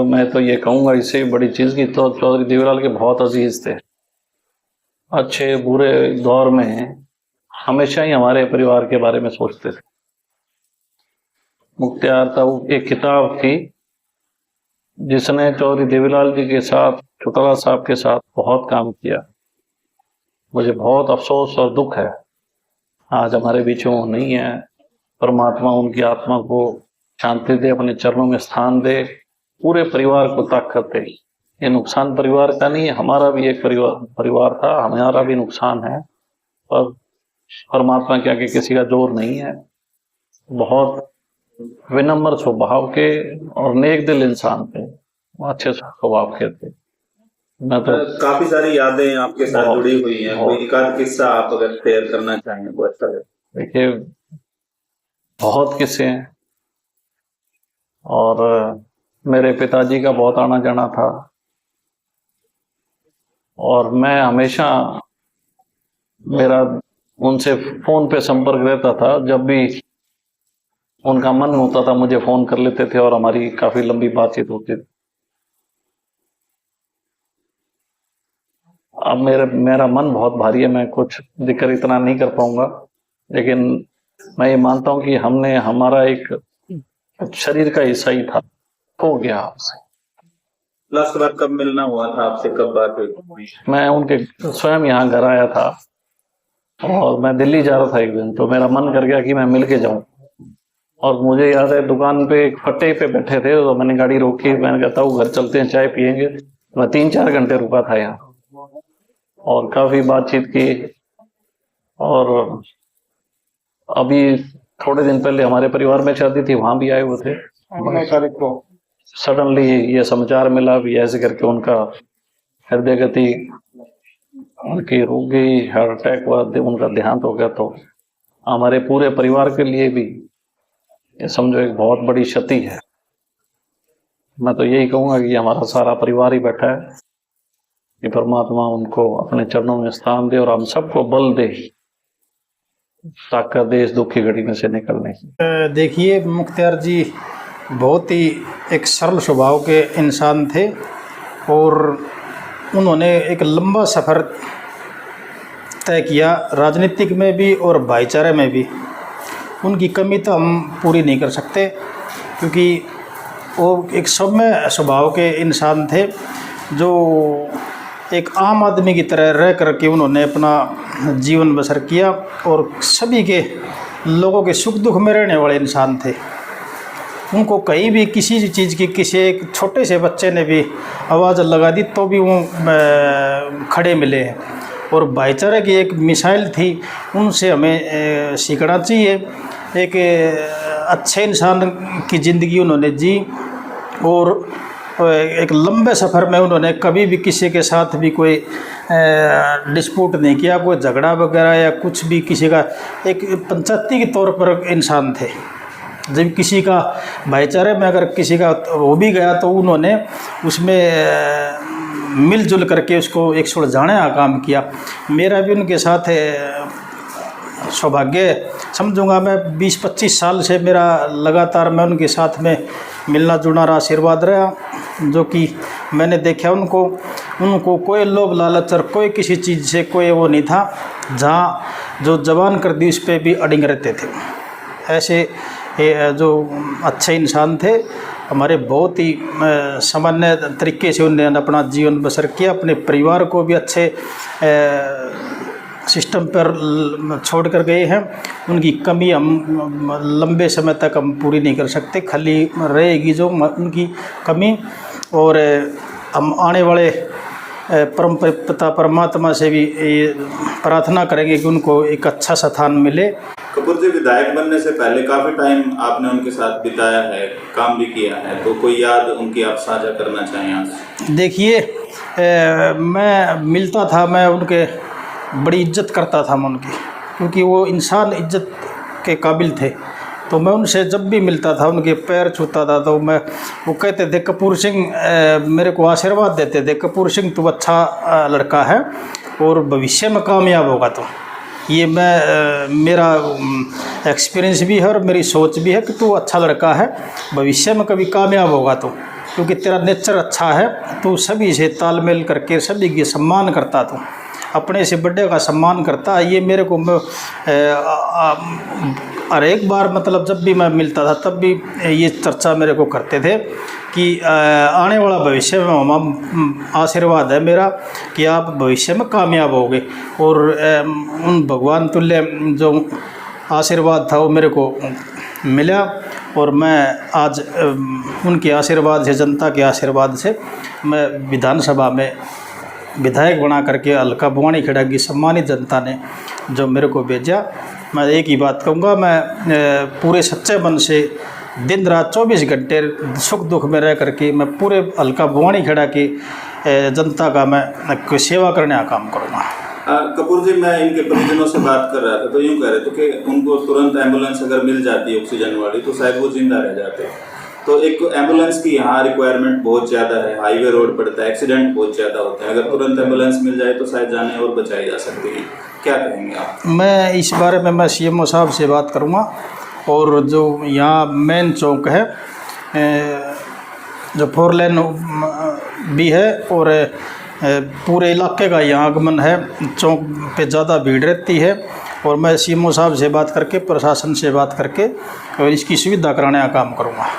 मैं तो ये कहूँगा इससे बड़ी चीज़ की, तो चौधरी देवीलाल के बहुत अजीज थे। अच्छे बुरे दौर में हमेशा ही हमारे परिवार के बारे में सोचते थे। मुख्तियार ताऊ एक किताब थी जिसने चौधरी देवीलाल जी के साथ, चौटाला साहब के साथ बहुत काम किया। मुझे बहुत अफसोस और दुख है आज हमारे बीच में नहीं है। परमात्मा उनकी आत्मा को शांति दे, अपने चरणों में स्थान दे, पूरे परिवार को ताकत दे। ये नुकसान परिवार का नहीं है, हमारा भी एक परिवार था, हमारा भी नुकसान है, पर परमात्मा के आगे किसी का जोर नहीं है। बहुत विनम्र स्वभाव के और नेक दिल इंसान थे, अच्छे स्वभाव के थे। मैं तो काफी सारी यादें आपके साथ जुड़ी हुई हैं, कोई एक आध किस्सा आप अगर शेयर करना चाहें तो अच्छा है। देखिए बहुत किस्से हैं, और मेरे पिताजी का बहुत आना जाना था, और मैं हमेशा, मेरा उनसे फोन पे संपर्क रहता था। जब भी उनका मन होता था मुझे फोन कर लेते थे और हमारी काफी लंबी बातचीत होती थी। अब मेरा मन बहुत भारी है, मैं कुछ जिक्र इतना नहीं कर पाऊंगा, लेकिन मैं ये मानता हूं कि हमने, हमारा एक शरीर का हिस्सा ही था, हो गया आपसे। लास्ट बार कब मिलना हुआ था आपसे, कब बात हुई? मैं उनके स्वयं यहाँ घर आया था, और मैं दिल्ली जा रहा था एक दिन, तो मेरा मन कर गया कि मैं मिल के जाऊं। और मुझे याद है दुकान पे एक फट्टे पे बैठे थे, तो मैंने गाड़ी रोकी, मैंने कहता हूँ घर चलते हैं, चाय पियेंगे। मैं 3-4 घंटे रुका था यहाँ और काफी बातचीत की। और अभी थोड़े दिन पहले हमारे परिवार में शादी थी, वहां भी आए हुए थे। 19 तारीख को सडनली ये समाचार मिला भी ऐसे करके उनका हृदय गति उनकी रुक गई, हार्ट अटैक हुआ, उनका देहांत हो गया। तो हमारे पूरे परिवार के लिए भी ये समझो एक बहुत बड़ी क्षति है। मैं तो यही कहूंगा कि हमारा सारा परिवार ही बैठा है, कि परमात्मा उनको अपने चरणों में स्थान दे और हम सबको बल दे, ताकत दे इस दुख की घड़ी में से निकलने की। देखिए मुख्तियार जी बहुत ही एक सरल स्वभाव के इंसान थे, और उन्होंने एक लंबा सफ़र तय किया, राजनीतिक में भी और भाईचारे में भी। उनकी कमी तो हम पूरी नहीं कर सकते, क्योंकि वो एक सौम्य स्वभाव के इंसान थे, जो एक आम आदमी की तरह रह करके उन्होंने अपना जीवन बसर किया, और सभी के लोगों के सुख दुख में रहने वाले इंसान थे। उनको कहीं भी किसी चीज़ की, किसी एक छोटे से बच्चे ने भी आवाज़ लगा दी तो भी वो खड़े मिले हैं, और भाईचारे की एक मिसाइल थी। उनसे हमें सीखना चाहिए। एक अच्छे इंसान की ज़िंदगी उन्होंने जी, और एक लंबे सफ़र में उन्होंने कभी भी किसी के साथ भी कोई डिस्प्यूट नहीं किया, कोई झगड़ा वगैरह या कुछ भी। किसी का एक पंचायती के तौर पर इंसान थे। जब किसी का भाईचारे में अगर किसी का हो भी गया तो उन्होंने उसमें मिलजुल करके उसको एक सुलझाने का काम किया। मेरा भी उनके साथ सौभाग्य समझूंगा। मैं 20-25 साल से मेरा लगातार मैं उनके साथ में मिलना जुलना रहा, आशीर्वाद रहा, जो कि मैंने देखा उनको कोई लोभ लालच और कोई किसी चीज़ से कोई वो नहीं था। जहाँ जो जबान कर दी उस पर भी अड़िंग रहते थे। ऐसे जो अच्छे इंसान थे हमारे, बहुत ही सामान्य तरीके से उन्होंने अपना जीवन बसर किया। अपने परिवार को भी अच्छे सिस्टम पर छोड़ कर गए हैं। उनकी कमी हम लंबे समय तक हम पूरी नहीं कर सकते, खाली रहेगी जो उनकी कमी। और हम आने वाले परम पिता परमात्मा से भी प्रार्थना करेंगे कि उनको एक अच्छा स्थान मिले। कपूर जी विधायक बनने से पहले काफ़ी टाइम आपने उनके साथ बिताया है, काम भी किया है, तो कोई याद उनकी आप साझा करना चाहें आज? देखिए मैं मिलता था, मैं उनके बड़ी इज्जत करता था मैं उनकी, क्योंकि वो इंसान इज्जत के काबिल थे। तो मैं उनसे जब भी मिलता था उनके पैर छूता था, तो वो कहते थे कपूर सिंह, मेरे को आशीर्वाद देते थे, कपूर सिंह तू अच्छा लड़का है और भविष्य में कामयाब होगा। तो ये मेरा एक्सपीरियंस भी है और मेरी सोच भी है कि तू अच्छा लड़का है, भविष्य में कभी कामयाब होगा। तो क्योंकि तेरा नेचर अच्छा है, तू सभी से तालमेल करके सभी की सम्मान करता, तू अपने से बड़े का सम्मान करता। ये मेरे को हर एक बार मतलब जब भी मैं मिलता था तब भी ये चर्चा मेरे को करते थे कि आने वाला भविष्य में आशीर्वाद है मेरा कि आप भविष्य में कामयाब होगे। और उन भगवान तुल्य जो आशीर्वाद था वो मेरे को मिला, और मैं आज उनके आशीर्वाद से, जनता के आशीर्वाद से मैं विधानसभा में विधायक बना करके हल्का बुआनी खेड़ा की सम्मानित जनता ने जो मेरे को भेजा। मैं एक ही बात कहूँगा, मैं पूरे सच्चे मन से दिन रात 24 घंटे सुख दुख में रह करके मैं पूरे हल्का बुआनी खेड़ा की जनता का मैं सेवा करने का काम करूँगा। कपूर जी, मैं इनके परिजनों से बात कर रहा था तो यूँ कह रहे थे कि उनको तुरंत एम्बुलेंस अगर मिल जाती ऑक्सीजन वाली तो शायद वो जिंदा रह जाते। तो एक एम्बुलेंस की यहाँ रिक्वायरमेंट बहुत ज़्यादा है, हाईवे रोड पड़ता है, एक्सीडेंट बहुत ज़्यादा होता है। अगर तुरंत एम्बुलेंस मिल जाए तो शायद जाने और बचाई जा सकती है। क्या कहेंगे आप? मैं इस बारे में मैं CMO साहब से बात करूँगा, और जो यहाँ मेन चौक है जो 4 लेन भी है और पूरे इलाके का यहाँ आगमन है, चौक पे ज़्यादा भीड़ रहती है, और मैं CMO साहब से बात करके, प्रशासन से बात करके और इसकी सुविधा कराने का काम करूँगा।